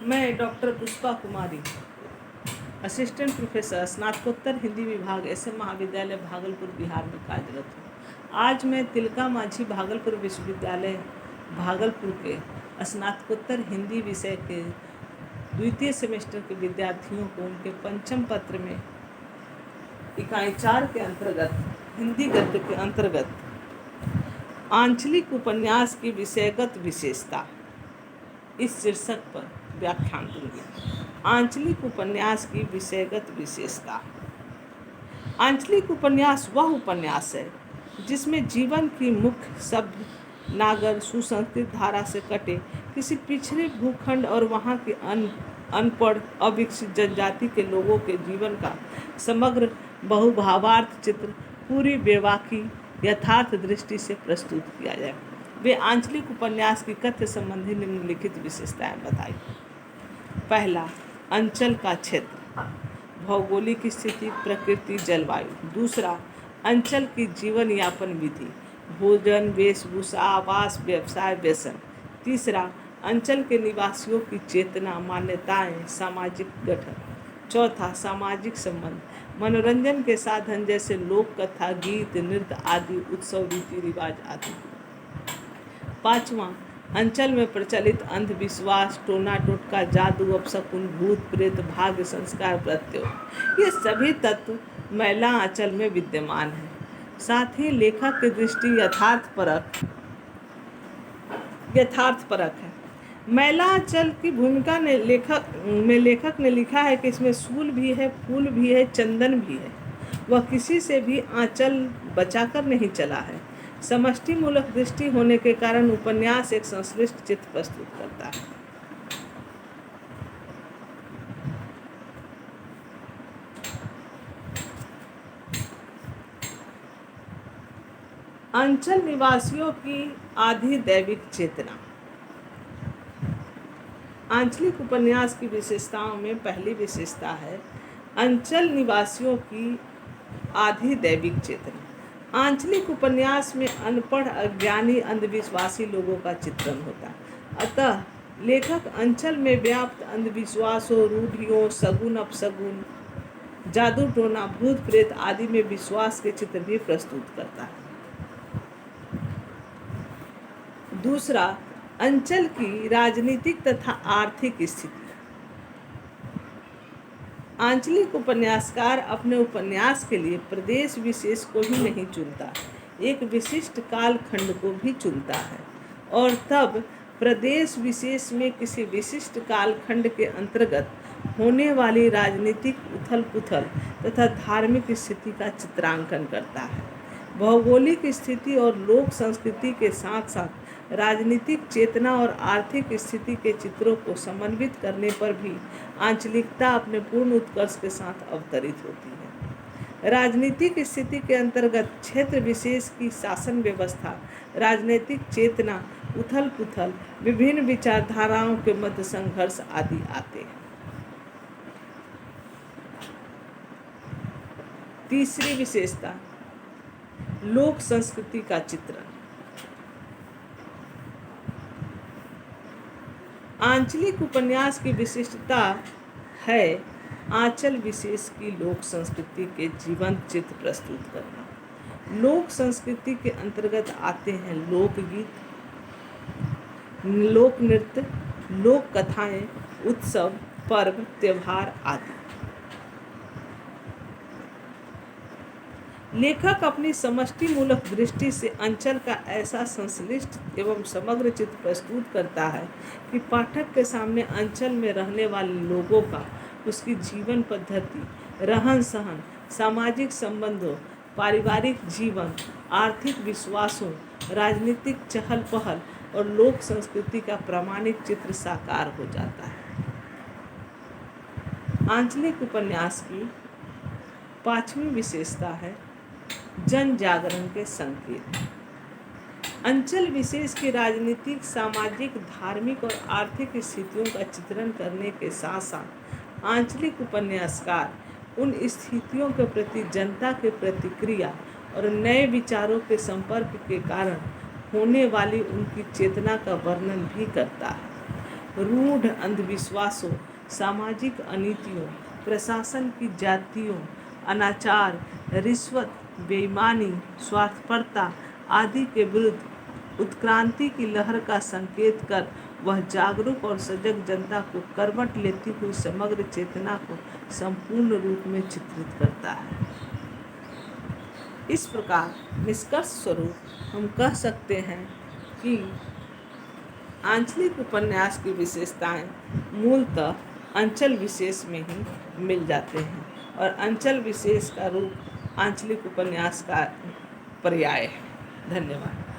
मैं डॉक्टर पुष्पा कुमारी, assistant professor, स्नातकोत्तर हिंदी विभाग, SM महाविद्यालय भागलपुर, बिहार में कार्यरत हूँ। आज मैं तिलका मांझी भागलपुर विश्वविद्यालय भागलपुर के स्नातकोत्तर हिंदी विषय के द्वितीय सेमेस्टर के विद्यार्थियों को उनके पंचम पत्र में इकाई 4 के अंतर्गत हिंदी गद्य के अंतर्गत आंचलिक उपन्यास की विषयगत विशेषता इस शीर्षक पर व्याख्यान दूंगी। आंचलिक उपन्यास की विषयगत विशेषता। आंचलिक उपन्यास वह उपन्यास है जिसमें जीवन की मुख्य सभ्य नागर सुसंस्कृत धारा से कटे किसी पिछड़े भूखंड और वहाँ के अनपढ़ अविकसित जनजाति के लोगों के जीवन का समग्र बहुभावार्थ चित्र पूरी बेबाकी यथार्थ दृष्टि से प्रस्तुत किया जाए। वे आंचलिक उपन्यास की कथ्य संबंधी निम्नलिखित विशेषताएं बताई। पहला, अंचल का क्षेत्र, भौगोलिक स्थिति, प्रकृति, जलवायु। दूसरा, अंचल की जीवन यापन विधि, भोजन, वेशभूषा, आवास, व्यवसाय, व्यसन। तीसरा, अंचल के निवासियों की चेतना, मान्यताएं, सामाजिक गठन। चौथा, सामाजिक संबंध, मनोरंजन के साधन जैसे लोक कथा, गीत, नृत्य आदि, उत्सव, रीति रिवाज आदि। पाँचवां, अंचल में प्रचलित अंधविश्वास, टोना टोटका, जादू, अपशकुन, भूत प्रेत, भाग्य, संस्कार, प्रत्यय, ये सभी तत्व मैला आंचल में विद्यमान है। साथ ही लेखक की दृष्टि यथार्थपरक है। मैला आंचल की भूमिका ने लेखक ने लिखा है कि इसमें सूल भी है, फूल भी है, चंदन भी है। वह किसी से भी आंचल बचाकर नहीं चला है। समष्टि मूलक दृष्टि होने के कारण उपन्यास एक संश्लिष्ट चित्र प्रस्तुत करता है। अंचल निवासियों की आधी दैविक चेतना। आंचलिक उपन्यास की विशेषताओं में पहली विशेषता है अंचल निवासियों की आधी दैविक चेतना। आंचलिक उपन्यास में अनपढ़, अज्ञानी, अंधविश्वासी लोगों का चित्रण होता है। अतः लेखक अंचल में व्याप्त अंधविश्वासों, रूढ़ियों, सगुन अपसगुन, जादू टोना, भूत प्रेत आदि में विश्वास के चित्र भी प्रस्तुत करता है। दूसरा, अंचल की राजनीतिक तथा आर्थिक स्थिति। आंचलिक उपन्यासकार अपने उपन्यास के लिए प्रदेश विशेष को ही नहीं चुनता, एक विशिष्ट कालखंड को भी चुनता है और तब प्रदेश विशेष में किसी विशिष्ट कालखंड के अंतर्गत होने वाली राजनीतिक उथल पुथल तथा धार्मिक स्थिति का चित्रांकन करता है। भौगोलिक स्थिति और लोक संस्कृति के साथ साथ राजनीतिक चेतना और आर्थिक स्थिति के चित्रों को समन्वित करने पर भी आंचलिकता अपने पूर्ण उत्कर्ष के साथ अवतरित होती है। राजनीतिक स्थिति के अंतर्गत क्षेत्र विशेष की शासन व्यवस्था, राजनीतिक चेतना, उथल पुथल, विभिन्न विचारधाराओं के मध्य संघर्ष आदि आते हैं। तीसरी विशेषता, लोक संस्कृति का चित्रण। आंचलिक उपन्यास की विशिष्टता है आंचल विशेष की लोक संस्कृति के जीवंत चित्र प्रस्तुत करना। लोक संस्कृति के अंतर्गत आते हैं लोकगीत, लोक नृत्य, लोक कथाएं, उत्सव, पर्व, त्योहार आदि। लेखक अपनी समष्टि मूलक दृष्टि से अंचल का ऐसा संश्लिष्ट एवं समग्र चित्र प्रस्तुत करता है कि पाठक के सामने अंचल में रहने वाले लोगों का, उसकी जीवन पद्धति, रहन सहन, सामाजिक संबंधों, पारिवारिक जीवन, आर्थिक विश्वासों, राजनीतिक चहल पहल और लोक संस्कृति का प्रामाणिक चित्र साकार हो जाता है। आंचलिक उपन्यास की पांचवी विशेषता है जन जागरण के संकेत। अंचल विशेष की राजनीतिक, सामाजिक, धार्मिक और आर्थिक स्थितियों का चित्रण करने के साथ साथ आंचलिक उपन्यासकार उन स्थितियों के प्रति जनता के प्रतिक्रिया और नए विचारों के संपर्क के कारण होने वाली उनकी चेतना का वर्णन भी करता है। रूढ़ अंधविश्वासों, सामाजिक अनीतियों, प्रशासन की जातियों, अनाचार, रिश्वत, बेईमानी, स्वार्थपरता आदि के विरुद्ध उत्क्रांति की लहर का संकेत कर वह जागरूक और सजग जनता को करवट लेती हुई समग्र चेतना को संपूर्ण रूप में चित्रित करता है। इस प्रकार निष्कर्ष स्वरूप हम कह सकते हैं कि आंचलिक उपन्यास की विशेषताएं मूलतः अंचल विशेष में ही मिल जाते हैं और अंचल विशेष का रूप आंचलिक उपन्यास का पर्याय है। धन्यवाद।